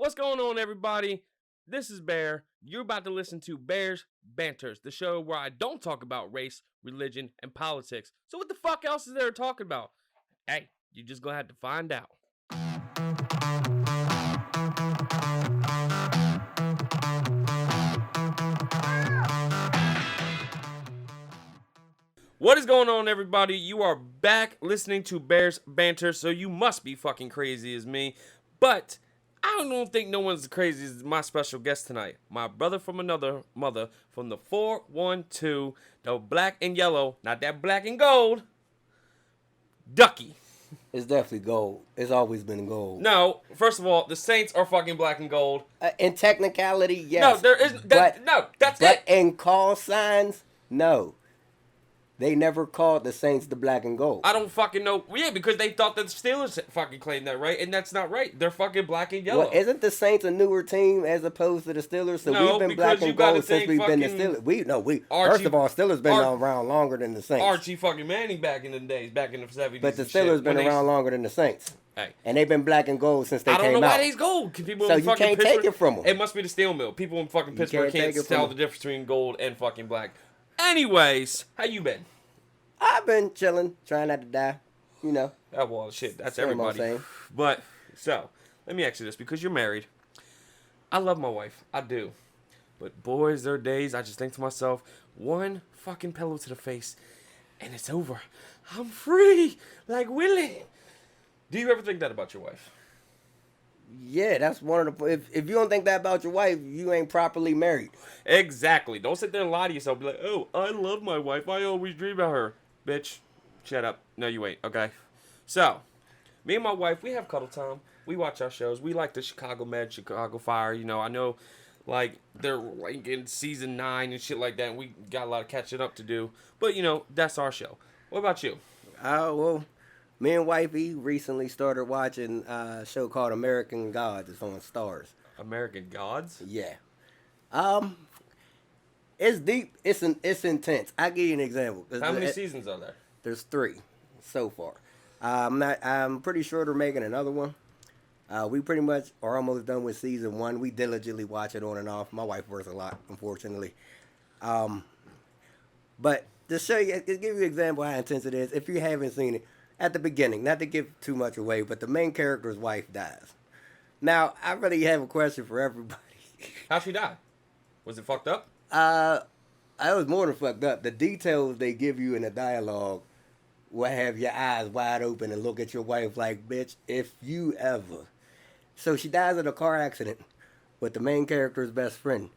What's going on, everybody? This is Bear. You're about to listen to Bear's Banters, the show where I don't talk about race, religion, and politics. So what the fuck else is there to talk about? Hey, you're just gonna have to find out. What is going on, everybody? You are back listening to Bear's Banter, so you must be fucking crazy as me. But I don't think no one's as crazy as my special guest tonight. My brother from another mother from the 412, the black and yellow, not that black and gold, Duckie. It's definitely gold. It's always been gold. No, first of all, the Saints are fucking black and gold. In technicality, yes. No, there isn't. That's it. But in call signs, no. They never called the Saints the black and gold. I don't fucking know. Yeah, because they thought that the Steelers fucking claimed that, right? And that's not right. They're fucking black and yellow. Well, isn't the Saints a newer team as opposed to the Steelers? So no, we've been black and gold since we've been the Steelers. First of all, Steelers been around longer than the Saints. Archie fucking Manning back in the days, back in the 70s. But the Steelers been around longer than the Saints. Hey. And they've been black and gold since they came out. I don't know why they's gold. People so you can't take it from them. It must be the steel mill. People in fucking Pittsburgh can't tell the difference between gold and fucking black. Anyways, how you been? I've been chilling, trying not to die, you know. Oh, well, shit, that's everybody. But, so, let me ask you this, because you're married. I love my wife. I do. But, boys, there are days I just think to myself, one fucking pillow to the face, and it's over. I'm free, like Willie. Do you ever think that about your wife? Yeah, that's one of the... If you don't think that about your wife, you ain't properly married. Exactly. Don't sit there and lie to yourself. Be like, oh, I love my wife. I always dream about her. Bitch, shut up. No, you ain't. Okay. So, me and my wife, we have cuddle time. We watch our shows. We like the Chicago Med, Chicago Fire. You know, I know, like, they're like in season 9 and shit like that. And we got a lot of catching up to do. But, you know, that's our show. What about you? Well, me and wifey recently started watching a show called American Gods. It's on Stars. American Gods? Yeah. It's deep. It's intense. I'll give you an example. How many seasons are there? There's 3 so far. I'm pretty sure they're making another one. We pretty much are almost done with season 1. We diligently watch it on and off. My wife works a lot, unfortunately. But to show you, to give you an example how intense it is, if you haven't seen it, at the beginning, not to give too much away, but the main character's wife dies. Now, I really have a question for everybody. How'd she die? Was it fucked up? I was more than fucked up. The details they give you in the dialogue will have your eyes wide open and look at your wife like, bitch, if you ever. So she dies in a car accident with the main character's best friend.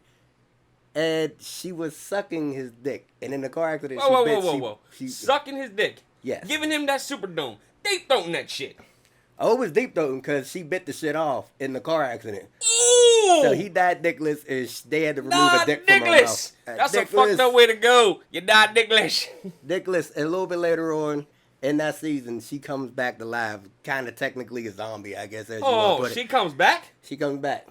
And she was sucking his dick. And in the car accident, whoa. Sucking his dick? Yes. Giving him that Superdome. Deep throating that shit. Oh, it was deep throating because she bit the shit off in the car accident. Ooh! So he died dickless and they had to remove a dick from her mouth. That's a fucked up way to go. You died dickless. Dickless. And a little bit later on in that season, she comes back to life. Kind of technically a zombie, I guess, as you want to put it. She comes back? She comes back.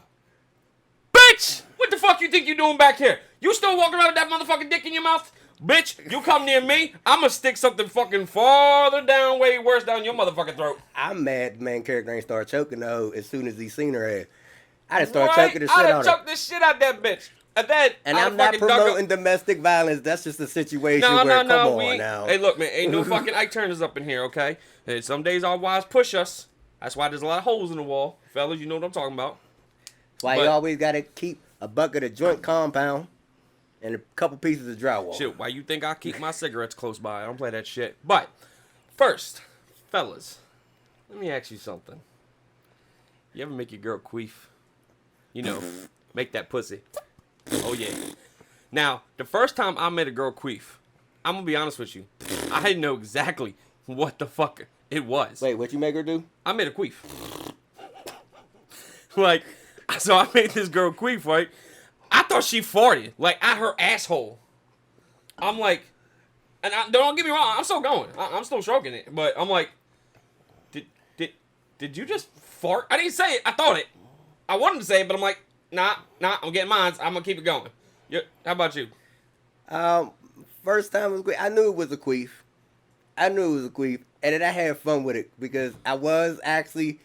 Bitch! What the fuck you think you doing back here? You still walking around with that motherfucking dick in your mouth? Bitch, you come near me, I'ma stick something fucking farther down, way worse down your motherfucking throat. I'm mad the main character ain't start choking the hoe as soon as he seen her ass. I just started choking the shit out of her. I done choked this shit out that bitch. And I'm not promoting domestic violence. That's just a situation come on now. Hey, look, man, ain't no fucking Ike Turners up in here, okay? Hey, some days our wives push us. That's why there's a lot of holes in the wall. Fellas, you know what I'm talking about. That's why you always got to keep a bucket of joint compound and a couple pieces of drywall. Shit, why you think I keep my cigarettes close by? I don't play that shit. But, first, fellas, let me ask you something. You ever make your girl queef? You know, make that pussy. Oh, yeah. Now, the first time I made a girl queef, I'm going to be honest with you. I didn't know exactly what the fuck it was. Wait, what you make her do? I made a queef. Like, so I made this girl queef, right? I thought she farted, like, at her asshole. I'm like, and don't get me wrong, I'm still going. I'm still stroking it. But I'm like, did you just fart? I didn't say it. I thought it. I wanted to say it, but I'm like, nah, I'm getting mine. I'm going to keep it going. How about you? First time it was I knew it was a queef. And then I had fun with it because I was actually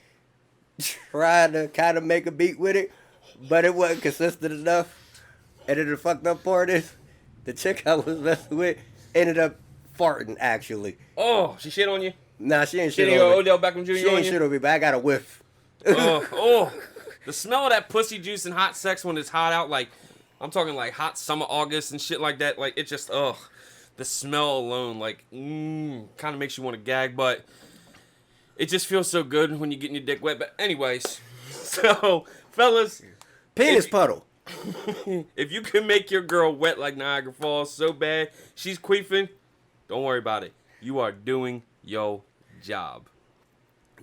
tried to kind of make a beat with it, but it wasn't consistent enough. And then the fucked up part is, the chick I was messing with ended up farting, actually. Oh, she shit on you? Nah, she ain't Shit shit on on me. Odell Beckham Jr. She on ain't you? shit on me, but I got a whiff. Oh. The smell of that pussy juice and hot sex when it's hot out, like, I'm talking like hot summer August and shit like that, like, it just, the smell alone, like, kind of makes you want to gag, but it just feels so good when you're getting your dick wet. But anyways, so, fellas. Penis puddle. If you can make your girl wet like Niagara Falls so bad, she's queefing, don't worry about it. You are doing your job.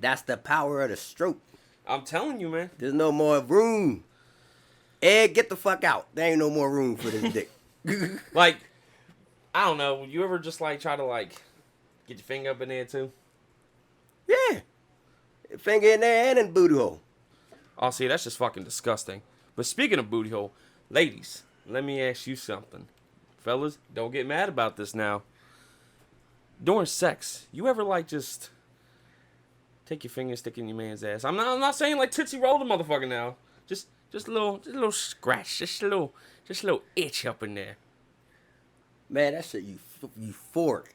That's the power of the stroke. I'm telling you, man. There's no more room. Ed, get the fuck out. There ain't no more room for this dick. Like, I don't know. You ever just like try to like get your finger up in there too? Yeah. Finger in there and in the booty hole. Oh, see, that's just fucking disgusting. But speaking of booty hole, ladies, let me ask you something. Fellas, don't get mad about this now. During sex, you ever like just take your finger and stick in your man's ass? I'm not saying like Tootsie Roll the motherfucker now. Just a little scratch, just a little itch up in there. Man, that shit euphoric.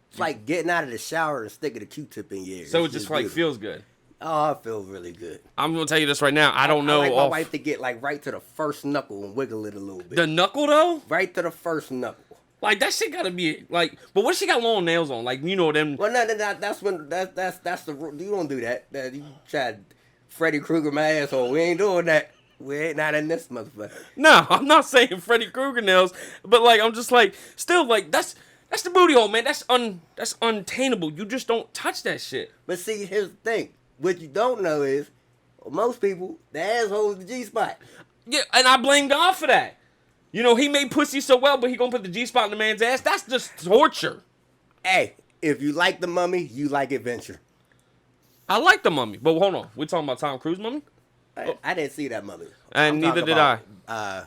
It's like getting out of the shower and sticking a Q-tip in your ear. So it It's just like beautiful. feels good. Oh, it feels really good. I'm gonna tell you this right now. I don't know. I like my wife to get like right to the first knuckle and wiggle it a little bit. The knuckle though, Right to the first knuckle. like that shit gotta be like. But what if she got long nails on? Like you know them. Well, no, that's the you don't do that. You tried Freddy Krueger my asshole. We ain't doing that. We ain't not in this motherfucker. No, I'm not saying Freddy Krueger nails, but like I'm just like still like that's the booty hole, man. That's untainable. You just don't touch that shit. But see, here's the thing. What you don't know is, most people, the asshole is the G-spot. Yeah, and I blame God for that. You know, he made pussy so well, but he gonna put the G-spot in the man's ass. That's just torture. Hey, if you like The Mummy, you like Adventure. I like the Mummy, but hold on. We're talking about Tom Cruise Mummy? I didn't see that Mummy. And neither did I.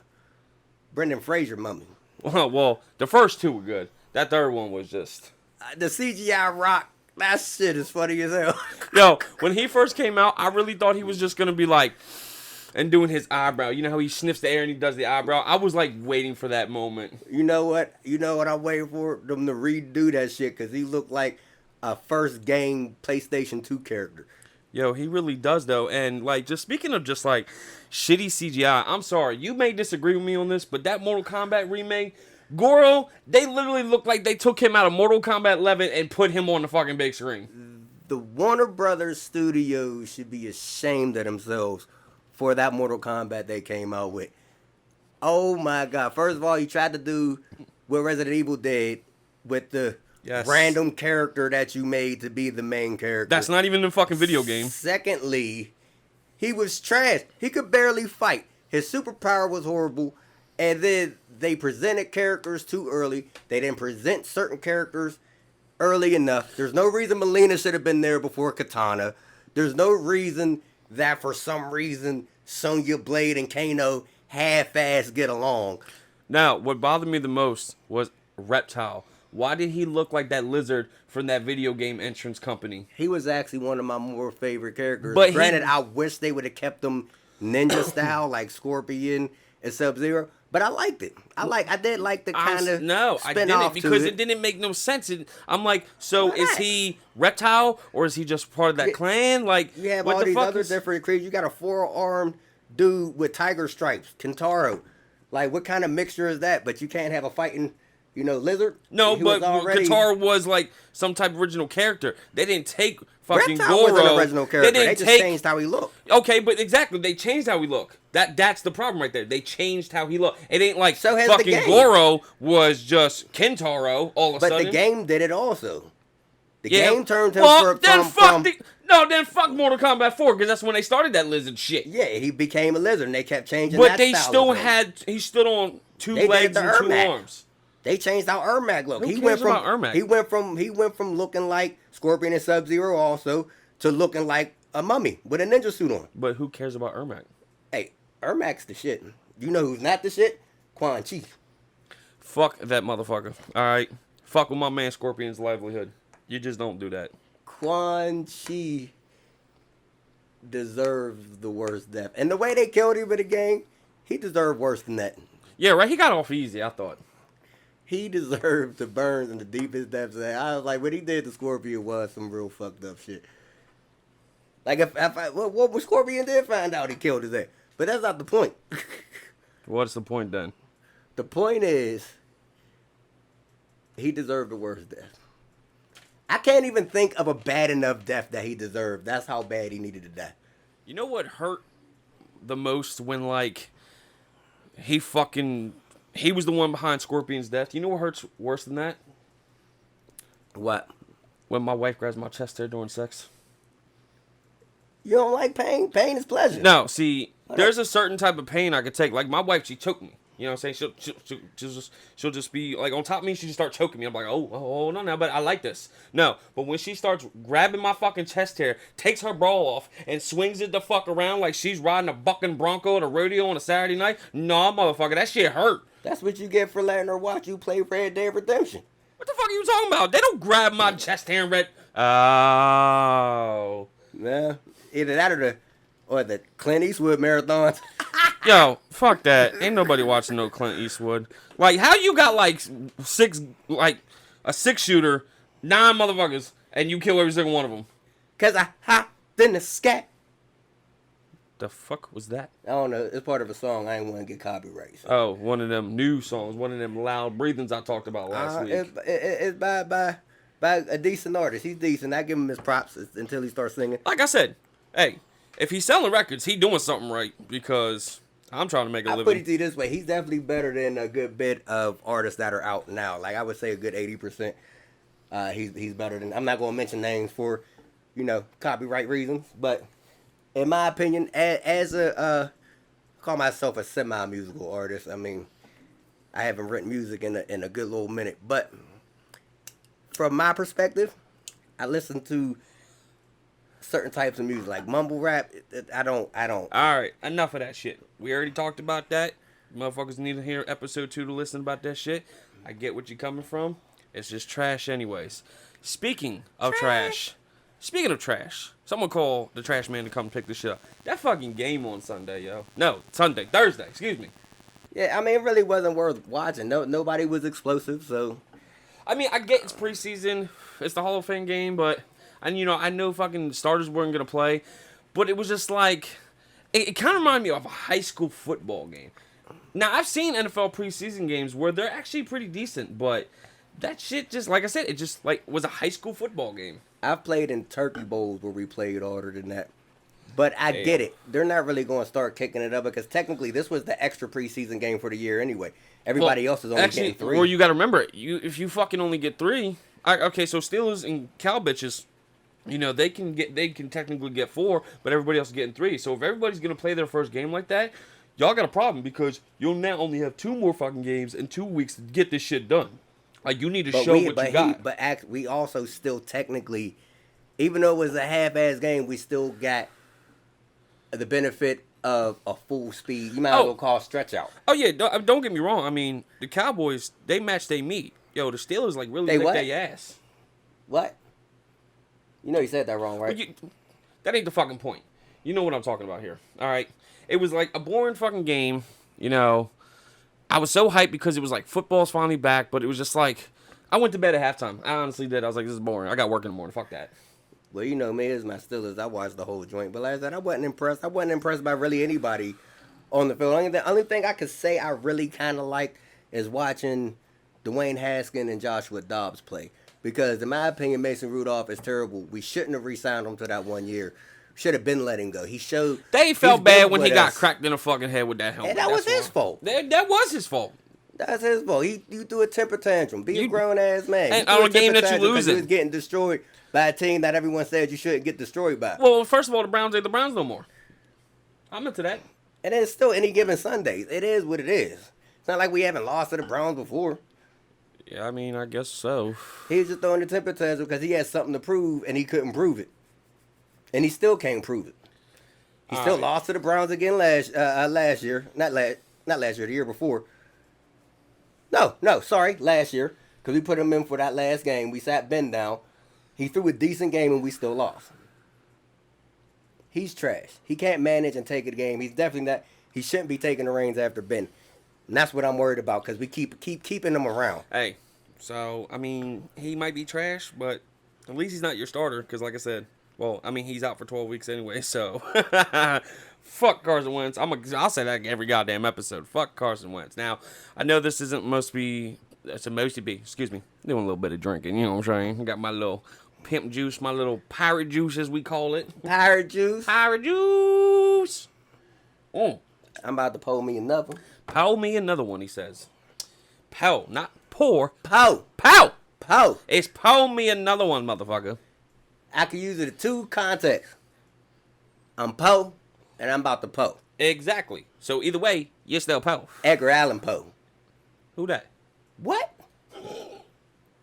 Brendan Fraser Mummy. Well, the first two were good. That third one was just... The CGI rock, that shit is funny as hell. Yo, when he first came out, I really thought he was just going to be like... And doing his eyebrow. You know how he sniffs the air and he does the eyebrow? I was like waiting for that moment. You know what? I'm waiting for? Them to redo that shit because he looked like a first game PlayStation 2 character. Yo, he really does though. And like, just speaking of just like shitty CGI, I'm sorry, you may disagree with me on this, but that Mortal Kombat remake, Goro, they literally look like they took him out of Mortal Kombat 11 and put him on the fucking big screen. The Warner Brothers Studios should be ashamed of themselves for that Mortal Kombat they came out with. Oh my god. First of all, you tried to do what Resident Evil did with the random character that you made to be the main character. That's not even the fucking video game. Secondly, he was trash. He could barely fight. His superpower was horrible. And then they presented characters too early. They didn't present certain characters early enough. There's no reason Melina should have been there before Katana. There's no reason that for some reason Sonya Blade and Kano half-ass get along. Now, what bothered me the most was Reptile. Why did he look like that lizard from that video game entrance company? He was actually one of my more favorite characters. But granted, I wish they would have kept him ninja style like Scorpion and Sub-Zero. But I liked it. I did like the kind of I didn't because it didn't make no sense. I'm like, so is he Reptile or is he just part of that clan? Like, you have what all the these fuck other different creatures. You got a 4-armed dude with tiger stripes, Kentaro. Like, what kind of mixture is that? But you can't have a fighting, lizard. No, but Katara was like some type of original character. They didn't take fucking Goro. Was an original character. They just changed how he looked. Okay, but exactly, they changed how he looked. That's the problem right there. They changed how he looked. It ain't like so fucking Goro was just Kentaro all of a sudden. But the game did it also. The game turned him then fuck Mortal Kombat 4 because that's when they started that lizard shit. Yeah, he became a lizard and they kept changing. But they still he stood on two legs and two arms. They changed how Ermac looked. Who cares about Ermac? He went from looking like Scorpion and Sub-Zero also to looking like a mummy with a ninja suit on. But who cares about Ermac? Hey, Ermac's the shit. You know who's not the shit? Quan Chi. Fuck that motherfucker. All right. Fuck with my man Scorpion's livelihood. You just don't do that. Quan Chi deserves the worst death. And the way they killed him in the game, he deserved worse than that. Yeah, right. He got off easy, I thought. He deserved the burns in the deepest depths. I was like, what he did to Scorpion was some real fucked up shit. Like, what Scorpion did find out he killed his ass. But that's not the point. What's the point then? The point is, he deserved the worst death. I can't even think of a bad enough death that he deserved. That's how bad he needed to die. You know what hurt the most when, like, he was the one behind Scorpion's death? You know what hurts worse than that? What? When my wife grabs my chest hair during sex. You don't like pain? Pain is pleasure. No, see, there's a certain type of pain I could take. Like, my wife, she choked me. You know what I'm saying? She'll just be, like, on top of me, she just start choking me. I'm like, oh, no, but I like this. No, but when she starts grabbing my fucking chest hair, takes her bra off, and swings it the fuck around like she's riding a bucking Bronco at a rodeo on a Saturday night, nah, motherfucker, that shit hurt. That's what you get for letting her watch you play Red Dead Redemption. What the fuck are you talking about? They don't grab my chest hair and Oh. Yeah, either that or the Clint Eastwood marathons. Yo, fuck that. Ain't nobody watching no Clint Eastwood. Like, how you got, like, a 6-shooter, 9 motherfuckers, and you kill every single one of them? Cause I hopped in the scat. The fuck was that? I don't know. It's part of a song. I ain't want to get copyright. So. Oh, one of them new songs. One of them loud breathings I talked about last week. It's by a decent artist. He's decent. I give him his props until he starts singing. Like I said, hey, if he's selling records, he doing something right because I'm trying to make a living. I put it to you this way. He's definitely better than a good bit of artists that are out now. Like, I would say a good 80%. He's better than... I'm not going to mention names for, copyright reasons. But in my opinion, as a... call myself a semi-musical artist. I mean, I haven't written music in a good little minute. But from my perspective, I listen to certain types of music, like mumble rap. I don't. All right, enough of that shit. We already talked about that. Motherfuckers need to hear episode 2 to listen about that shit. I get what you're coming from. It's just trash anyways. Speaking of trash, someone call the trash man to come pick this shit up. That fucking game on Sunday, yo. No, Thursday, excuse me. Yeah, I mean, it really wasn't worth watching. Nobody was explosive, so. I mean, I get it's preseason. It's the Hall of Fame game, but... And, I know fucking starters weren't going to play. But it was just like... It kind of reminded me of a high school football game. Now, I've seen NFL preseason games where they're actually pretty decent. But that shit just... Like I said, it just like was a high school football game. I've played in turkey bowls where we played harder than that. But I get it. They're not really going to start kicking it up. Because technically, this was the extra preseason game for the year anyway. Everybody else is only getting 3. Well, you got to remember, if you fucking only get 3... Okay, so Steelers and cow bitches... they can technically get 4, but everybody else is getting 3. So if everybody's gonna play their first game like that, y'all got a problem because you'll now only have 2 more fucking games in 2 weeks to get this shit done. Like, you need to show what you got. We also still technically, even though it was a half-ass game, we still got the benefit of a full speed. You might as well call stretch out. Oh yeah, don't get me wrong. I mean, the Cowboys, they match they meet. Yo, the Steelers really lick their ass. What? You know you said that wrong, right? That ain't the fucking point. You know what I'm talking about here. All right. It was like a boring fucking game. I was so hyped because it was like football's finally back, but it was just like, I went to bed at halftime. I honestly did. I was like, this is boring. I got work in the morning. Fuck that. Well, me, it's my Steelers. I watched the whole joint. But like I said, I wasn't impressed. I wasn't impressed by really anybody on the field. The only thing I could say I really kind of liked is watching Dwayne Haskins and Joshua Dobbs play. Because, in my opinion, Mason Rudolph is terrible. We shouldn't have re-signed him to that 1 year. Should have been let him go. He showed... They felt bad when he got cracked in the fucking head with that helmet. And that was his fault. That was his fault. That's his fault. You threw a temper tantrum. Be a grown-ass man. And on a game that you losing. He was getting destroyed by a team that everyone said you shouldn't get destroyed by. Well, first of all, the Browns ain't the Browns no more. I'm into that. And it's still any given Sundays. It is what it is. It's not like we haven't lost to the Browns before. Yeah, I mean, I guess so. He was just throwing the temper tantrum because he had something to prove, and he couldn't prove it. And he still can't prove it. He still lost to the Browns again last year. Not last year, the year before. Sorry, last year. Because we put him in for that last game. We sat Ben down. He threw a decent game, and we still lost. he's trash. He can't manage and take a game. He's definitely not. He shouldn't be taking the reins after Ben. And that's what I'm worried about because we keep keeping him around. Hey, so, I mean, he might be trash, but at least he's not your starter because, like I said, well, I mean, he's out for 12 weeks anyway, so fuck Carson Wentz. I'll say that every goddamn episode. Fuck Carson Wentz. Now, I know this isn't supposed to be, excuse me, doing a little bit of drinking, you know what I'm saying? I got my little pimp juice, my little pirate juice, as we call it. Pirate juice. Pirate juice. I'm about to pull me another. Pow me another one, he says. Pow, not pour. Pow. Pow. Pow. It's pow me another one, motherfucker. I can use it in two contexts. I'm Poe, and I'm about to Poe. Exactly. So either way, you're still Poe. Edgar Allan Poe. Who that? What?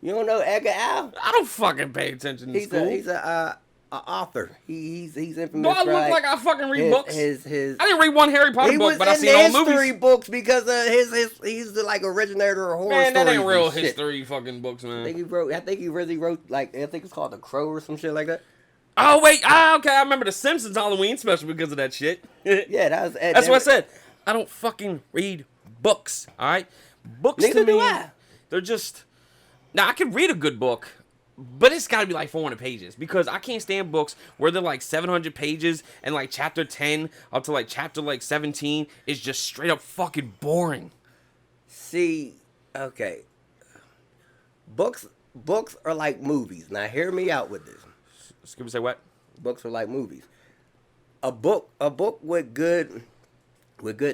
You don't know Edgar Allan? I don't fucking pay attention to school. He's a author. He's infamous. Do I look like I fucking read books? I His didn't read one Harry Potter book, but I seen all movies. He was in history books because of he's the like originator of horror man, stories. that ain't real shit. history fucking books, man. I think he really wrote like I think it's called The Crow or some shit like that. Oh wait, okay, I remember the Simpsons Halloween special because of that shit. Yeah, that's what I said. I don't fucking read books. All right, books Neither to me, do I. They're just. Now I can read a good book, but it's got to be like 400 pages because I can't stand books where they're like 700 pages and like chapter 10 up to like chapter like 17 is just straight up fucking boring. See, okay, books are like movies. Now hear me out with this. Excuse me, say what? Books are like movies. A book with good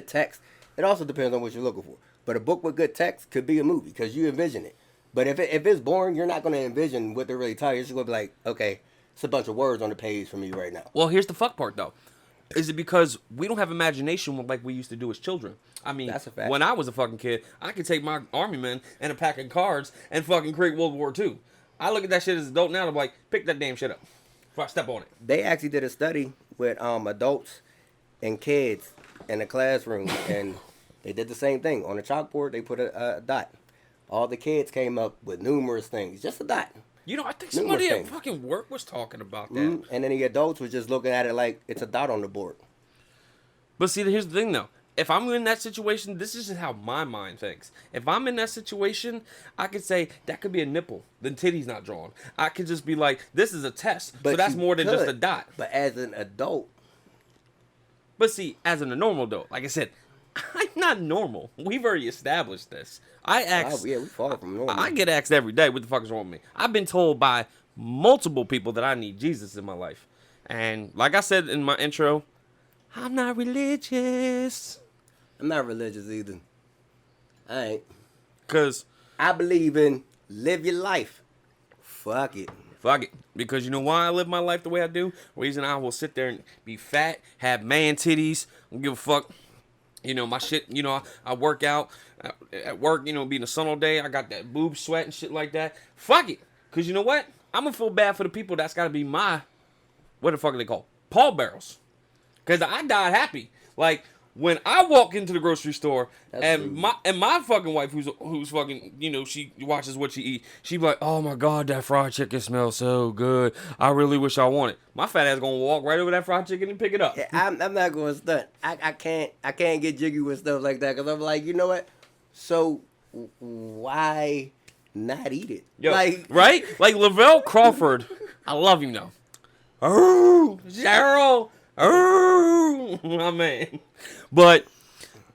text. It also depends on what you're looking for. But a book with good text could be a movie because you envision it. But if it's boring, you're not going to envision what they're really telling you. You're just going to be like, okay, it's a bunch of words on the page for me right now. Well, here's the fuck part, though. Is it because we don't have imagination like we used to do as children? I mean, that's a fact. When I was a fucking kid, I could take my army men and a pack of cards and fucking create World War II. I look at that shit as an adult now and I'm like, pick that damn shit up before I step on it. They actually did a study with adults and kids in a classroom, and they did the same thing. On the chalkboard, they put a dot. All the kids came up with numerous things. Just a dot. You know, I think somebody at fucking work was talking about that. Mm-hmm. And then the adults were just looking at it like it's a dot on the board. But see, here's the thing, though. If I'm in that situation, this is just how my mind thinks. If I'm in that situation, I could say, that could be a nipple. The titty's not drawn. I could just be like, this is a test. So that's more than just a dot. But as an adult. But see, as a normal adult, like I said, I'm not normal. We've already established this. We far from normal. I get asked every day, what the fuck is wrong with me? I've been told by multiple people that I need Jesus in my life. And like I said in my intro, I'm not religious. I'm not religious either. I ain't. Because I believe in live your life. Fuck it. Fuck it. Because you know why I live my life the way I do? The reason I will sit there and be fat, have man titties, don't give a fuck. You know, my shit, you know, I work out at work, you know, be in the sun all day. I got that boob sweat and shit like that. Fuck it. Because you know what? I'm going to feel bad for the people that's got to be my, what the fuck are they called? Pallbearers. Because I died happy. Like, when I walk into the grocery store and my fucking wife, who's fucking, you know, she watches what she eat, she be like, oh my God, that fried chicken smells so good. I really wish I wanted. My fat ass gonna walk right over that fried chicken and pick it up. Yeah, I'm not going to stunt. I can't get jiggy with stuff like that because I'm like, you know what? So why not eat it? Yo, like, right? Like Lavelle Crawford, I love him though. Oh, Cheryl. Oh, my man. But,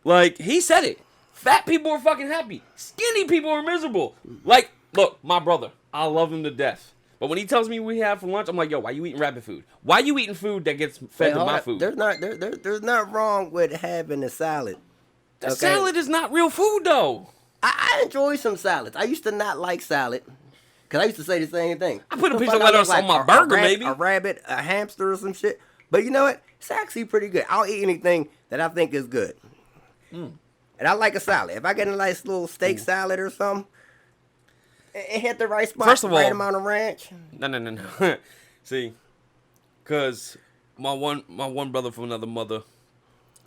like, he said it. Fat people are fucking happy. Skinny people are miserable. Like, look, my brother, I love him to death. But when he tells me we have for lunch, I'm like, yo, why you eating rabbit food? Why you eating food that gets fed to my food? There's not wrong with having a salad. The salad is not real food, though. I enjoy some salads. I used to not like salad. Because I used to say the same thing. I put a piece of lettuce on my burger, maybe. A rabbit, a hamster or some shit. But you know what? It's actually pretty good. I'll eat anything that I think is good. And I like a salad. If I get a nice little steak salad or something, it hit the right spot. First of all, right amount of ranch. No. See, because my one brother from another mother,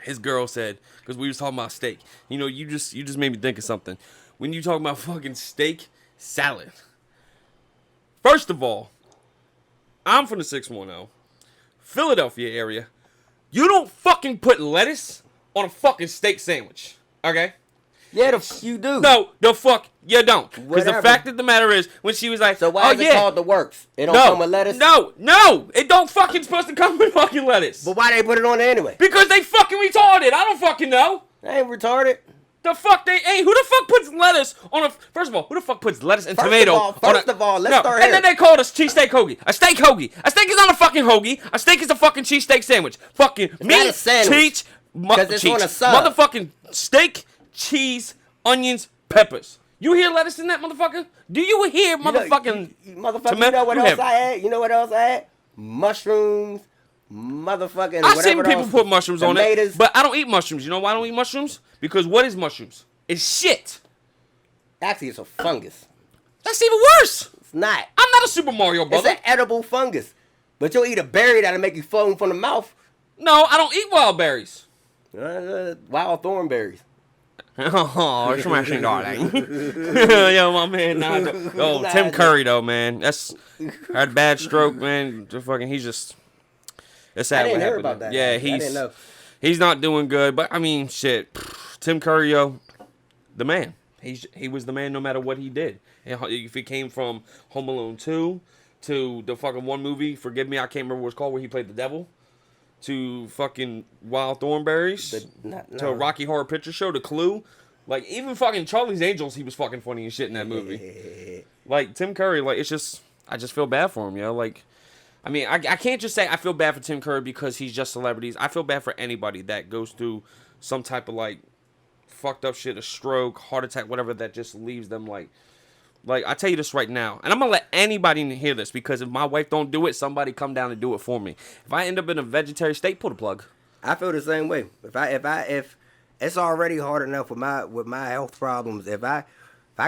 his girl said, because we was talking about steak. You know, you just made me think of something. When you talk about fucking steak salad. First of all, I'm from the 610. Philadelphia area, you don't fucking put lettuce on a fucking steak sandwich. Okay? Yeah, you do. No, the fuck you don't. Because the Whatever. fact of the matter is, when she was like, So why oh, is it yeah. called the works? It don't No, come with lettuce? no, it don't fucking supposed to come with fucking lettuce. But why they put it on there anyway? Because they fucking retarded. I don't fucking know. They ain't retarded. The fuck they ain't. Who the fuck puts lettuce on a? First of all, who the fuck puts lettuce and tomato? First of all, let's start And here. then they call it a cheesesteak hoagie. A steak hoagie. A steak is not a fucking hoagie. A steak is a fucking cheesesteak sandwich. Fucking meat, not a sandwich. Because it's on a sub. Motherfucking steak, cheese, onions, peppers. You hear lettuce in that motherfucker? Do you hear motherfucking motherfucker? tomato? You know what You else have- I had? You know what else I had? Mushrooms, motherfucking. I've whatever seen people else. put mushrooms on Tomatoes. it, but I don't eat mushrooms. You know why I don't eat mushrooms? Because what is mushrooms? It's shit. Actually, it's a fungus. That's even worse. It's not. I'm not a Super Mario It's brother. an edible fungus. But you'll eat a berry that'll make you foam from the mouth. No, I don't eat wild berries. Wild thornberries. Oh, smashing darling. Yo, my man. Tim Curry though, man. That's had a bad stroke, man. He's just. It's sad. I didn't what hear happened. about that. Yeah, I didn't know. he's not doing good. But I mean, shit. Tim Curry, yo, the man. He was the man no matter what he did. If he came from Home Alone 2 to the fucking one movie, forgive me, I can't remember what it's called, where he played the devil, to fucking Wild Thornberries, to a Rocky Horror Picture Show, to Clue. Like, even fucking Charlie's Angels, he was fucking funny and shit in that movie. Yeah. Like, Tim Curry, like, it's just, I just feel bad for him, yo. Like, I mean, I can't just say I feel bad for Tim Curry because he's just celebrities. I feel bad for anybody that goes through some type of, like, fucked up shit, a stroke, heart attack, whatever, that just leaves them, like, I tell you this right now, and I'm gonna let anybody hear this, because if my wife don't do it, somebody come down and do it for me. If I end up in a vegetarian state, pull the plug. I feel the same way. If it's already hard enough with my health problems, if I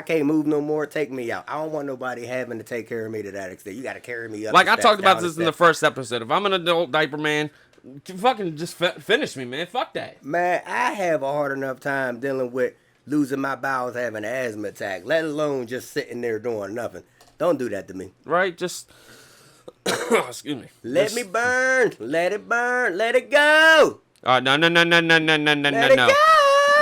can't move no more, take me out. I don't want nobody having to take care of me to that extent. You got to carry me up. Like the I steps, talked about down this the in the steps. first episode. If I'm an adult diaper man, fucking just finish me, man. Fuck that. Man, I have a hard enough time dealing with losing my bowels, having an asthma attack, let alone just sitting there doing nothing. Don't do that to me. Right? Just excuse me. Let me burn. Let it burn. Let it go. No. Let it go.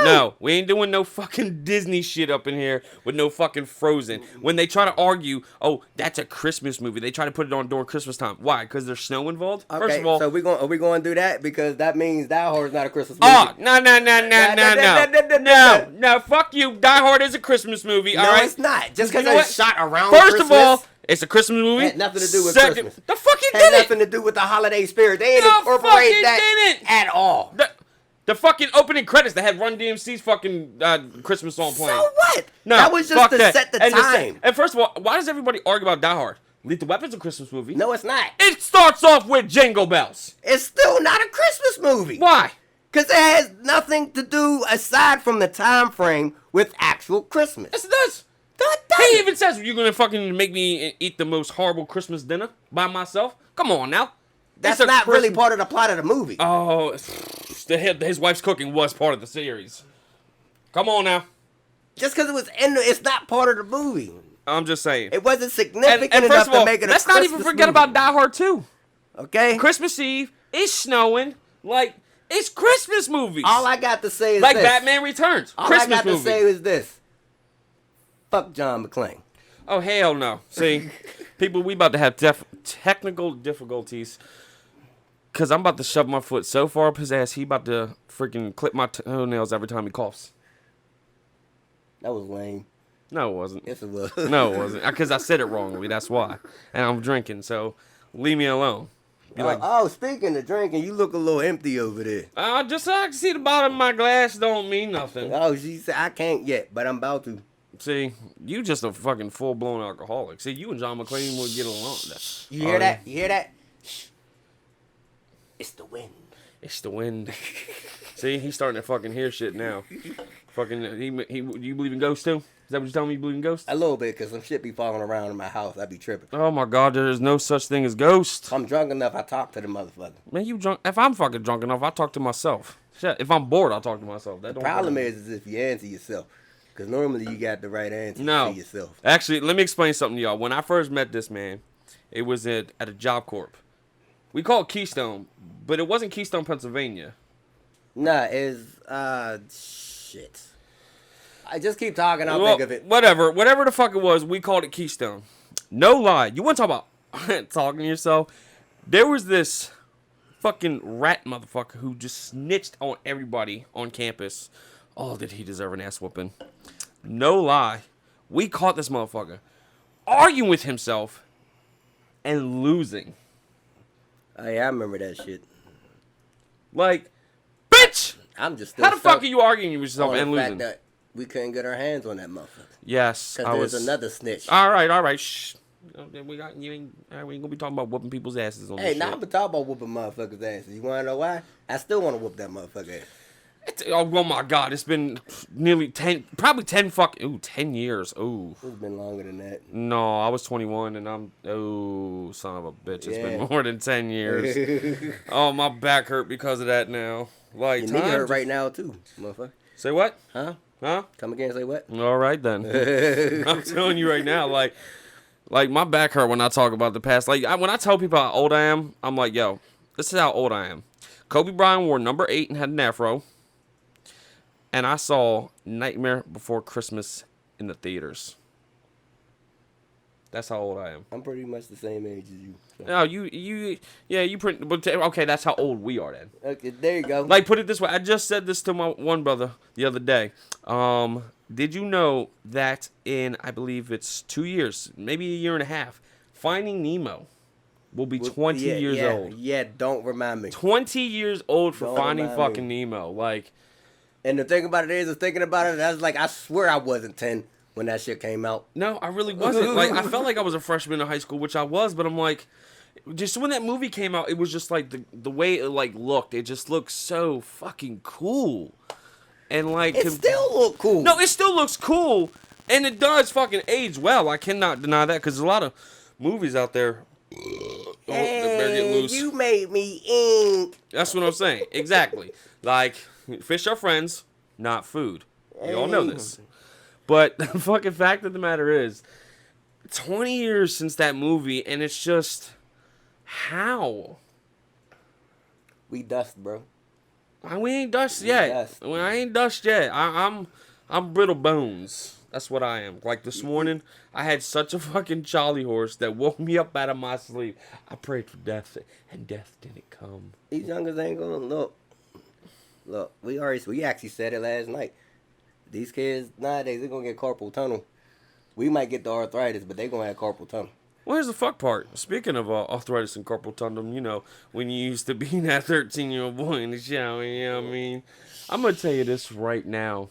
No, we ain't doing no fucking Disney shit up in here with no fucking Frozen. When they try to argue, oh, that's a Christmas movie, they try to put it on during Christmas time. Why? Because there's snow involved? Okay, First of all, so are we going to do that? Because that means Die Hard's not a Christmas movie. oh, no, fuck you. Die Hard is a Christmas movie, No, all right? it's not. Just You because know it's what? shot around First Christmas. of all, it's a Christmas movie. Had nothing to do with Second, Christmas. the fuck you Had did nothing it. to do with the holiday spirit. They didn't No, incorporate fucking that didn't. at all. The fucking opening credits that had Run DMC's fucking Christmas song playing. So what? No, that was just fuck to that. set the And time. And first of all, why does everybody argue about Die Hard? Lethal Weapon's a Christmas movie. No, it's not. It starts off with Jingle Bells. It's still not a Christmas movie. Why? Because it has nothing to do, aside from the time frame, with actual Christmas. Yes, it does. He even says, you're going to fucking make me eat the most horrible Christmas dinner by myself? Come on now. That's It's a not really Christmas- part of the plot of the movie. Oh, his wife's cooking was part of the series. Come on now. Just because it was it's not part of the movie. I'm just saying. It wasn't significant And enough first of all, to make it a let's Christmas not even forget movie. about Die Hard 2. Okay? Christmas Eve, it's snowing. Like, it's Christmas movies. All I got to say is like this. Batman Returns. All Christmas I got movie. to say is this. Fuck John McClane. Oh, hell no. See, people, we about to have technical difficulties. Because I'm about to shove my foot so far up his ass, he about to freaking clip my toenails every time he coughs. That was lame. No, it wasn't. Yes, it was. No, it wasn't. Because I said it wrongly. That's why. And I'm drinking, so leave me alone. Be like, Speaking of drinking, you look a little empty over there. just so I can see the bottom of my glass don't mean nothing. Oh, she said, I can't yet, but I'm about to. See, you just a fucking full-blown alcoholic. See, you and John McClane would get along. You hear that? You hear that? Shh. It's the wind. It's the wind. See, he's starting to fucking hear shit now. Fucking, you believe in ghosts too? Is that what you're telling me? You believe in ghosts? A little bit, because some shit be falling around in my house. I be tripping. Oh my God, there is no such thing as ghosts. If I'm drunk enough, I talk to the motherfucker. Man, you drunk? If I'm fucking drunk enough, I talk to myself. Shit, if I'm bored, I'll talk to myself. That don't Problem matter. is if you answer yourself. Because normally you got the right answer No. to yourself. Actually, let me explain something to y'all. When I first met this man, it was at a Job Corp. We call it Keystone, but it wasn't Keystone, Pennsylvania. Nah, shit. I just keep talking. I'll think of it. Whatever the fuck it was, we called it Keystone. No lie. You want to talk about talking to yourself? There was this fucking rat motherfucker who just snitched on everybody on campus. Oh, did he deserve an ass whooping? No lie. We caught this motherfucker arguing with himself and losing. Oh, yeah, I remember that shit. Like, bitch! I'm just still How the fuck are you arguing with yourself and losing? That we couldn't get our hands on that motherfucker. Yes, Because there's another snitch. All right. Shh. We ain't gonna be talking about whooping people's asses on this shit. Hey, now I'm talking about whooping motherfuckers' asses. You wanna know why? I still wanna whoop that motherfucker ass. Oh my god, it's been nearly 10 years. Ooh. It's been longer than that. No, I was 21 and son of a bitch. It's been more than 10 years. Oh, my back hurt because of that now. Like, your knee hurt right now too, motherfucker. Say what? Huh? Come again and say what? All right then. I'm telling you right now, like my back hurt when I talk about the past. Like, when I tell people how old I am, I'm like, yo, this is how old I am. Kobe Bryant wore number 8 and had an afro. And I saw Nightmare Before Christmas in the theaters. That's how old I am. I'm pretty much the same age as you. So. No, you pretty. But okay, that's how old we are then. Okay, there you go. Like, put it this way. I just said this to my one brother the other day. Did you know that in, I believe it's 2 years, maybe a year and a half, Finding Nemo will be 20 years old. Yeah, don't remind me. 20 years old for Finding fucking Nemo. Like. And the thing about it is, thinking about it, I was like, I swear I wasn't 10 when that shit came out. No, I really wasn't. Like, I felt like I was a freshman in high school, which I was, but I'm like, just when that movie came out, it was just like the way it like looked. It just looked so fucking cool. And like, it still look cool. No, it still looks cool, and it does fucking age well. I cannot deny that because there's a lot of movies out there. Hey, better get loose. You made me ink. That's what I'm saying. Exactly. Like. Fish are friends, not food. You all know this. But the fucking fact of the matter is, 20 years since that movie, and it's just, how? We dust, bro. We ain't dust yet. I ain't dust yet. I'm brittle bones. That's what I am. Like this morning, I had such a fucking jolly horse that woke me up out of my sleep. I prayed for death, and death didn't come. These youngers ain't gonna look. Look, we actually said it last night. These kids nowadays, they're gonna get carpal tunnel. We might get the arthritis, but they're gonna have carpal tunnel. Well, here's the fuck part. Speaking of arthritis and carpal tunnel, you know, when you used to be that 13-year-old boy in the shower, you know what I mean? I'm gonna tell you this right now.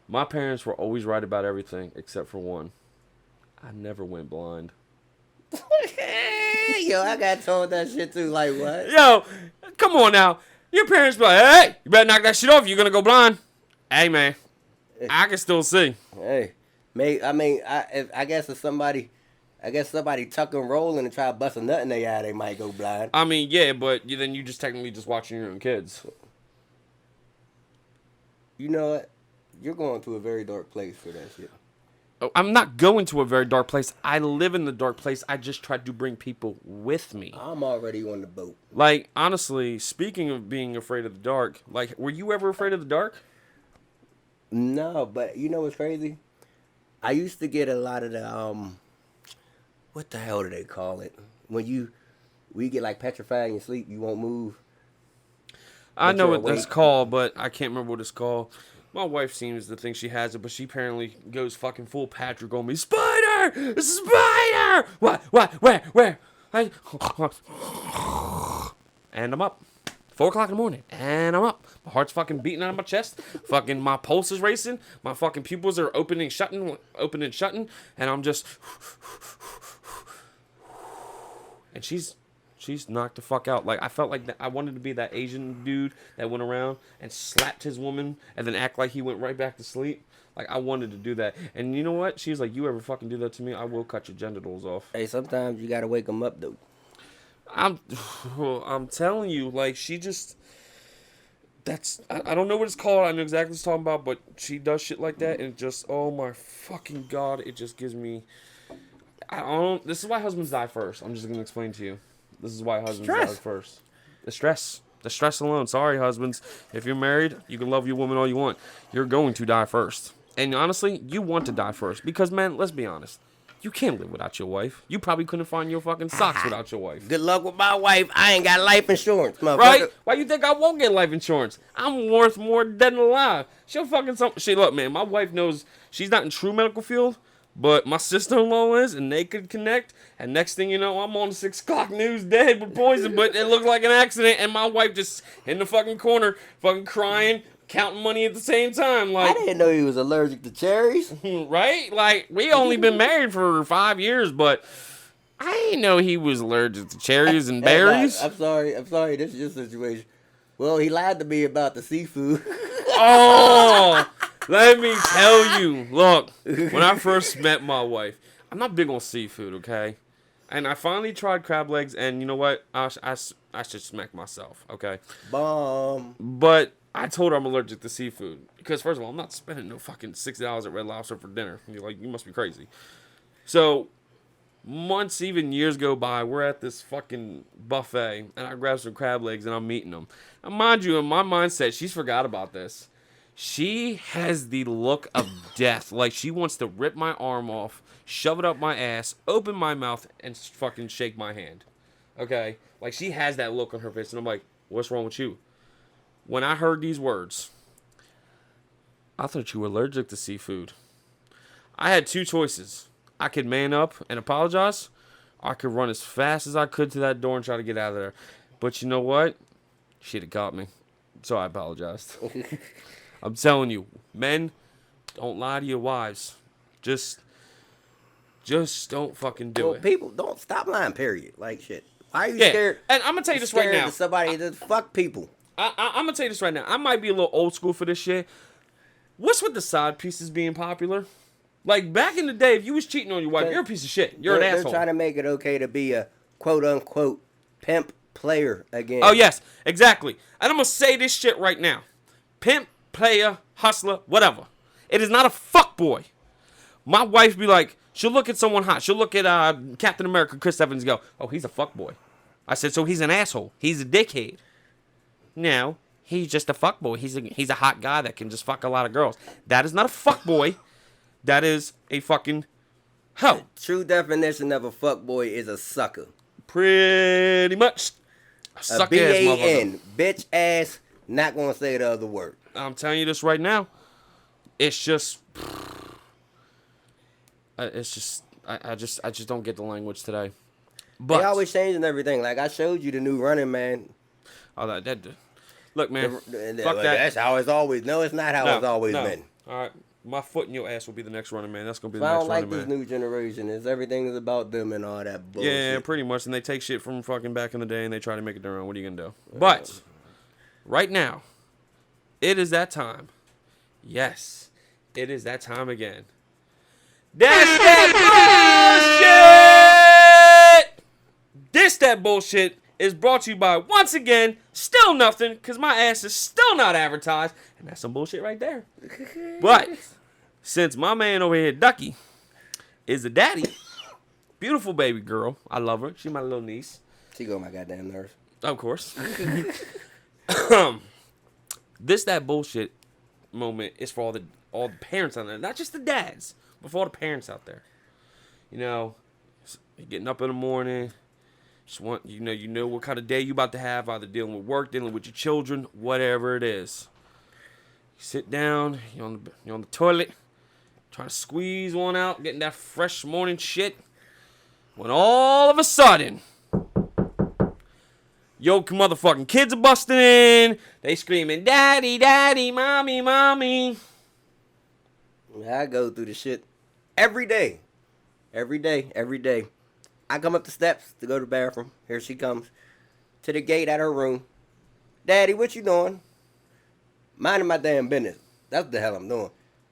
My parents were always right about everything except for one. I never went blind. Yo, I got told that shit too. Like, what? Yo, come on now. Your parents be like, hey, you better knock that shit off. You're going to go blind. Hey, man, I can still see. Hey, I guess if somebody tuck and roll and try to bust a nut in their eye, they might go blind. I mean, yeah, but then you just technically just watching your own kids. You know what? You're going to a very dark place for that shit. I'm not going to a very dark place. I live in the dark place. I just tried to bring people with me. I'm already on the boat. Like, honestly, speaking of being afraid of the dark, like, were you ever afraid of the dark? No, but you know what's crazy? I used to get a lot of the, what the hell do they call it? When we get like petrified in your sleep, you won't move. I know what that's called, but I can't remember what it's called. My wife seems to think she has it, but she apparently goes fucking full Patrick on me. Spider! Spider! What? Where? And I'm up. 4 o'clock in the morning. And I'm up. My heart's fucking beating out of my chest. Fucking my pulse is racing. My fucking pupils are opening and shutting. And I'm just... And she's knocked the fuck out. Like, I felt like I wanted to be that Asian dude that went around and slapped his woman and then act like he went right back to sleep. Like, I wanted to do that. And you know what? She's like, you ever fucking do that to me, I will cut your genitals off. Hey, sometimes you gotta wake them up, though. I'm telling you, like, she just... I don't know what it's called. I know exactly what it's talking about, but she does shit like that, and it just, oh my fucking God, it just gives me... This is why husbands die first. I'm just gonna explain to you. This is why husbands Stress. die first. The stress. The stress alone. Sorry, husbands. If you're married, you can love your woman all you want. You're going to die first. And honestly, you want to die first. Because, man, let's be honest. You can't live without your wife. You probably couldn't find your fucking socks without your wife. Good luck with my wife. I ain't got life insurance, motherfucker. Right? Why you think I won't get life insurance? I'm worth more dead than alive. She'll fucking look, man, my wife knows she's not in true medical field, but my sister-in-law is, and they could connect. And next thing you know, I'm on the 6 o'clock news dead with poison, but it looked like an accident, and my wife just in the fucking corner, fucking crying, counting money at the same time. Like, I didn't know he was allergic to cherries. right? Like, we only been married for 5 years, but I didn't know he was allergic to cherries and berries. I'm sorry. This is your situation. Well, he lied to me about the seafood. Oh, let me tell you. Look, when I first met my wife, I'm not big on seafood, okay? And I finally tried crab legs, and you know what? I should smack myself, okay? Bomb. But I told her I'm allergic to seafood. Because, first of all, I'm not spending no fucking $6 at Red Lobster for dinner. You're like, you must be crazy. So, months, even years go by, we're at this fucking buffet, and I grab some crab legs, and I'm eating them. Now, mind you, in my mindset, she's forgot about this. She has the look of death. Like, she wants to rip my arm off, shove it up my ass, open my mouth, and fucking shake my hand. Okay? Like, she has that look on her face, and I'm like, what's wrong with you? When I heard these words, I thought you were allergic to seafood. I had 2 choices. I could man up and apologize, or I could run as fast as I could to that door and try to get out of there. But you know what? She'd have caught me. So I apologized. I'm telling you, men, don't lie to your wives. Just don't fucking do it. People, don't stop lying, period. Like, shit. Why are you Yeah, scared? and I'm going to tell you this right now. To somebody that fuck people. I'm going to tell you this right now. I might be a little old school for this shit. What's with the side pieces being popular? Like, back in the day, if you was cheating on your wife, you're a piece of shit. You're an asshole. They're trying to make it okay to be a quote-unquote pimp player again. Oh, yes, exactly. And I'm going to say this shit right now. Pimp, player, hustler, whatever. It is not a fuckboy. My wife be like, she'll look at someone hot. She'll look at Captain America, Chris Evans, and go, oh, he's a fuckboy. I said, so he's an asshole. He's a dickhead. No, he's just a fuckboy. He's a hot guy that can just fuck a lot of girls. That is not a fuckboy. That is a fucking hoe. True definition of a fuckboy is a sucker. Pretty much. A B-A-N. Bitch ass. Not gonna say the other word. I'm telling you this right now. It's just. I just don't get the language today. But they always changing everything. Like, I showed you the new Running Man. Oh, that look, man. Fuck that. That's how it's always. No, it's not how it's always been. All right. My foot in your ass will be the next Running Man. That's going to be So the I next don't like Running this Man. new generation. Everything is about them and all that bullshit. Yeah, pretty much. And they take shit from fucking back in the day and they try to make it their own. What are you going to do? But, right now, it is that time. Yes, it is that time again. That's that bullshit! This That Bullshit is brought to you by, once again, Still Nothing, because my ass is still not advertised. And that's some bullshit right there. But, since my man over here, Duckie, is the daddy, beautiful baby girl. I love her. She's my little niece. She go on my goddamn nerves. Of course. This That Bullshit moment is for all the parents out there. Not just the dads, but for all the parents out there. You know, getting up in the morning. Just want you know what kind of day you about to have, either dealing with work, dealing with your children, whatever it is. You sit down, you're on the toilet, trying to squeeze one out, getting that fresh morning shit. When all of a sudden, yo motherfucking kids are busting in. They screaming, "Daddy, Daddy, Mommy, Mommy." I go through the shit every day. Every day. I come up the steps to go to the bathroom. Here she comes. To the gate at her room. Daddy, what you doing? Minding my damn business. That's what the hell I'm doing.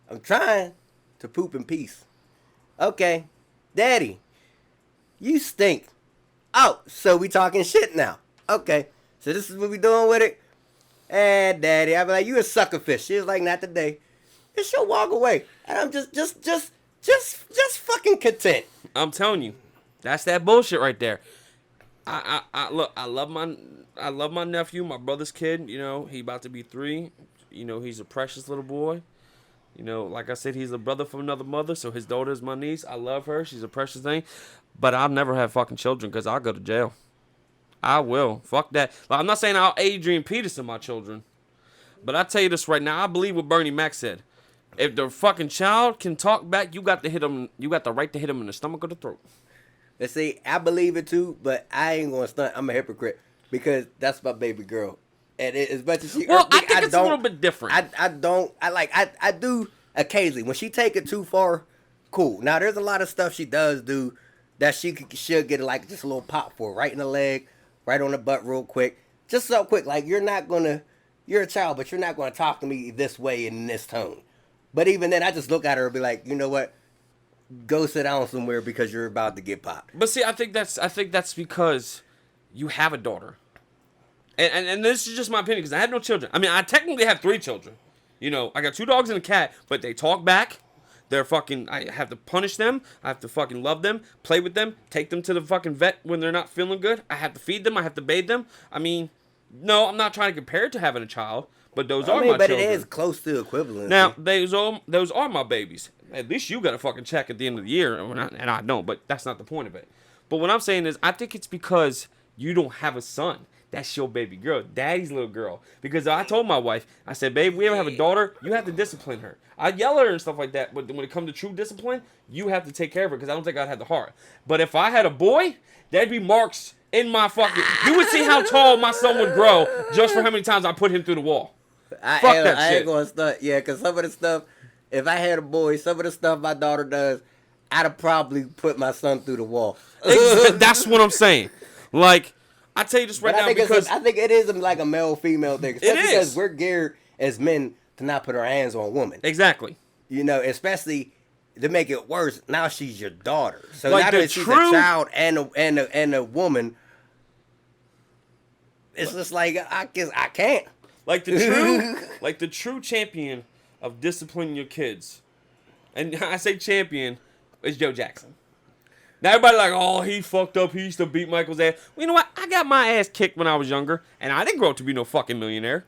I'm trying to poop in peace. Okay. Daddy, you stink. Oh, so we talking shit now. Okay. So this is what we doing with it? And Daddy, I be like, you a sucker fish. She was like, not today. And she'll walk away. And I'm just fucking content. I'm telling you. That's that bullshit right there. Look, I love my nephew, my brother's kid. You know, he about to be 3. You know, he's a precious little boy. You know, like I said, he's a brother from another mother, so his daughter is my niece. I love her. She's a precious thing. But I'll never have fucking children because I'll go to jail. I will. Fuck that. Like, I'm not saying I'll Adrian Peterson my children. But I tell you this right now, I believe what Bernie Mac said. If the fucking child can talk back, you got to hit him. You got the right to hit him in the stomach or the throat. Let's see, I believe it too, but I ain't gonna stunt. I'm a hypocrite because that's my baby girl, and as much as she. Well, I think it's a little bit different. I do occasionally when she take it too far. Cool. Now there's a lot of stuff she does do that should get like just a little pop for, right in the leg, right on the butt, real quick, just so quick. Like you're a child, but you're not gonna talk to me this way in this tone. But even then, I just look at her and be like, you know what? Go sit down somewhere because you're about to get popped. But see, I think that's because you have a daughter, and this is just my opinion because I have no children. I mean, I technically have 3 children. You know, I got 2 dogs and a cat, but they talk back. They're fucking. I have to punish them. I have to fucking love them, play with them, take them to the fucking vet when they're not feeling good. I have to feed them. I have to bathe them. I mean, no, I'm not trying to compare it to having a child, but those are my children. But it is close to equivalent. Now, those are my babies. At least you got a fucking check at the end of the year, and I don't, but that's not the point of it. But what I'm saying is, I think it's because you don't have a son. That's your baby girl, daddy's little girl. Because I told my wife, I said, babe, we ever have a daughter, you have to discipline her. I yell at her and stuff like that, but when it comes to true discipline, you have to take care of her because I don't think I'd have the heart. But if I had a boy, there'd be marks in my fucking... You would see how tall my son would grow just for how many times I put him through the wall. Fuck that shit. I ain't going to stunt. Yeah, because some of the stuff... If I had a boy, some of the stuff my daughter does, I'd have probably put my son through the wall. That's what I'm saying. Like, I tell you this right now because... I think it is like a male-female thing. It is. Because we're geared as men to not put our hands on women. Exactly. You know, especially to make it worse, now she's your daughter. So like now that she's a child and a woman, it's just like, I guess I can't. Like the true champion of disciplining your kids, and I say champion, is Joe Jackson. Now everybody like, oh, he fucked up. He used to beat Michael's ass. Well, you know what? I got my ass kicked when I was younger, and I didn't grow up to be no fucking millionaire.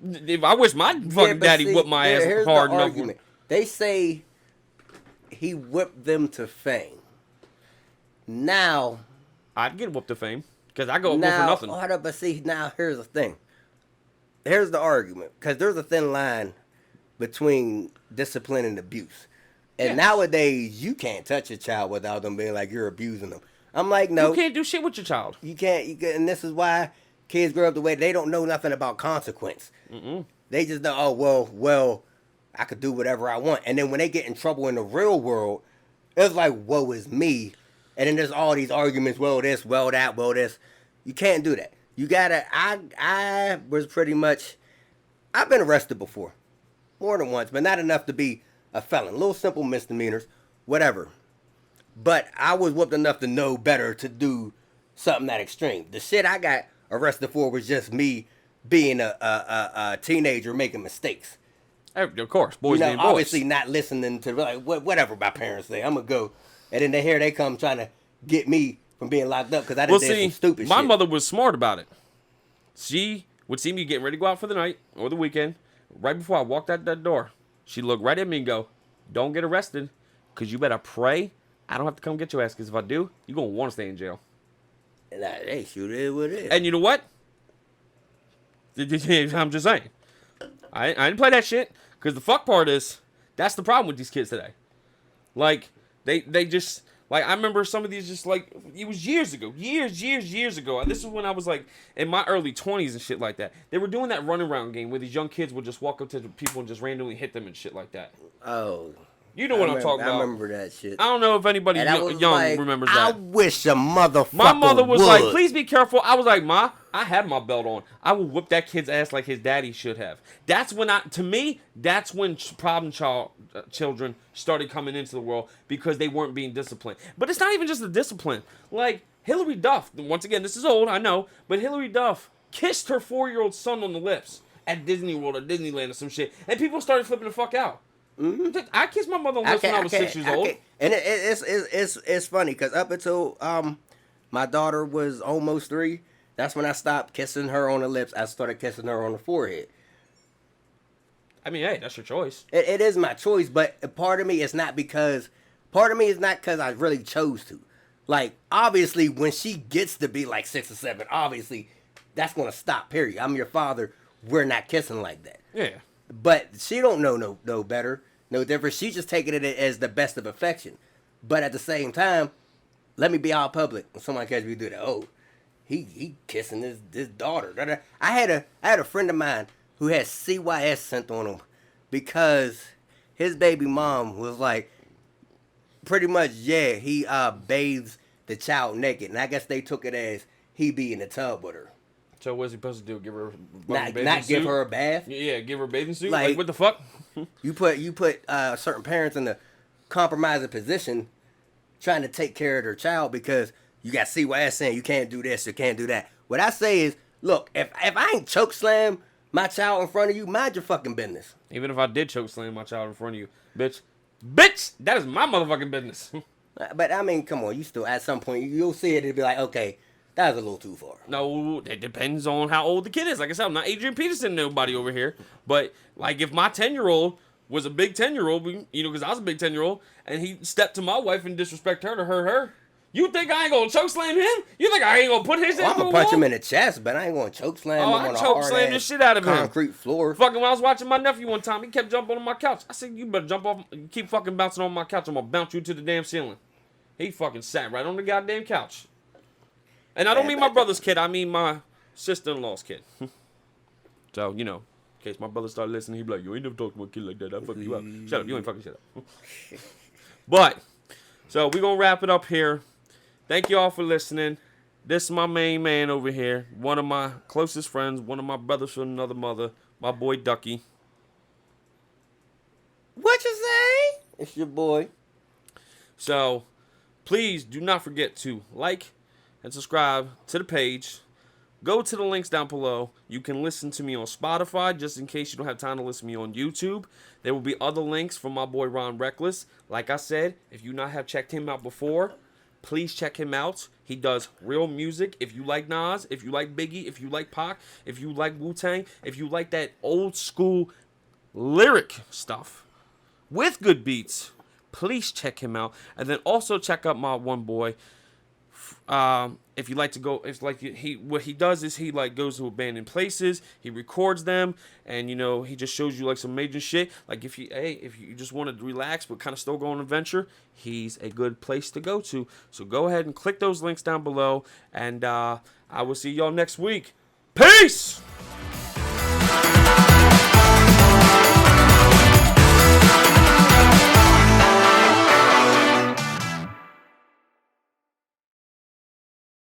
If I wish my fucking daddy whipped my ass hard enough. They say he whipped them to fame. Now, I'd get whooped to fame because I go up for nothing. Hold up, but see, now here's the thing. Here's the argument, because there's a thin line between discipline and abuse. And nowadays, you can't touch a child without them being like, you're abusing them. I'm like, no. You can't do shit with your child. You can't, and this is why kids grow up the way they don't know nothing about consequence. They just know, oh, well, I could do whatever I want. And then when they get in trouble in the real world, it's like, woe is me. And then there's all these arguments, well this, well that, well this. You can't do that. You gotta, I was pretty much, I've been arrested before. More than once, but not enough to be a felon. Little simple misdemeanors, whatever. But I was whooped enough to know better to do something that extreme. The shit I got arrested for was just me being a teenager making mistakes. Of course, boys being boys. Obviously not listening to like whatever my parents say. I'm gonna go, and then they come trying to get me from being locked up because I did some stupid shit. My mother was smart about it. She would see me getting ready to go out for the night or the weekend. Right before I walked out that door, she'd look right at me and go, "Don't get arrested, because you better pray I don't have to come get your ass, because if I do, you're going to want to stay in jail." And hey, shoot, it is what it is. And you know what? I'm just saying. I didn't play that shit, because the fuck part is, that's the problem with these kids today. Like, they just... Like, I remember some of these just, like, it was years ago. Years ago. This is when I was, like, in my early 20s and shit like that. They were doing that run around game where these young kids would just walk up to the people and just randomly hit them and shit like that. Oh. You know what I'm talking about. I remember that shit. I don't know if anybody young remembers that. I wish a motherfucker My mother was would. like, please be careful. I was like, Ma, I had my belt on. I will whip that kid's ass like his daddy should have. That's when that's when problem children started coming into the world, because they weren't being disciplined. But it's not even just the discipline. Like, Hillary Duff, once again, this is old, I know, but Hillary Duff kissed her 4-year-old son on the lips at Disney World or Disneyland or some shit, and people started flipping the fuck out. Mm-hmm. I kissed my mother on the lips when I was 6 years old. And it's funny, because up until my daughter was almost 3, that's when I stopped kissing her on the lips. I started kissing her on the forehead. I mean, hey, that's your choice. It is my choice, but part of me is not because I really chose to. Like, obviously, when she gets to be like 6 or 7, obviously, that's going to stop, period. I'm your father. We're not kissing like that. Yeah. But she don't know no better, no different. She's just taking it as the best of affection. But at the same time, let me be all public. When somebody catch me do that, oh, he kissing his daughter. I had a friend of mine who had CYS sent on him because his baby mom was like, pretty much, yeah, he bathes the child naked. And I guess they took it as he be in the tub with her. So what's he supposed to do? Give her a not suit? give her a bath? Yeah, give her a bathing suit? Like, what the fuck? You put certain parents in a compromising position trying to take care of their child because you got CYS saying you can't do this, you can't do that. What I say is, look, if I ain't choke slam my child in front of you, mind your fucking business. Even if I did choke slam my child in front of you, bitch, that is my motherfucking business. But I mean, come on, you still at some point you'll see it and be like, okay, that was a little too far. No, it depends on how old the kid is. Like I said, I'm not Adrian Peterson, nobody over here. But like, if my 10-year-old was a big 10-year-old, you know, because I was a big 10-year-old, and he stepped to my wife and disrespect her to hurt her, you think I ain't gonna choke slam him? You think I ain't gonna put his? I'm gonna punch him in the chest, but I ain't gonna choke slam him on a choke slam the shit out of him. Concrete floor. Fucking when I was watching my nephew one time, he kept jumping on my couch. I said, "You better jump off. You keep fucking bouncing on my couch. I'm gonna bounce you to the damn ceiling." He fucking sat right on the goddamn couch. And I don't mean my brother's kid. I mean my sister-in-law's kid. So, you know, in case my brother started listening, he'd be like, "You ain't never talked to a kid like that. I'll fuck you up." Shut up. You ain't fucking shut up. But, so we're going to wrap it up here. Thank you all for listening. This is my main man over here. One of my closest friends. One of my brothers from another mother. My boy, Duckie. What you say? It's your boy. So, please do not forget to like and subscribe to the page. Go to the links down below. You can listen to me on Spotify, just in case you don't have time to listen to me on YouTube. There will be other links from my boy Ron Reckless. Like I said, if you not have checked him out before, please check him out. He does real music. If you like Nas, if you like Biggie, if you like Pac, if you like Wu-Tang, if you like that old school lyric stuff with good beats, please check him out. And then also check out my one boy. If you like to go, it's like what he does is he like goes to abandoned places, he records them, and you know, he just shows you like some major shit. Like if you just want to relax but kind of still go on an adventure, he's a good place to go to. So go ahead and click those links down below, and I will see y'all next week. Peace.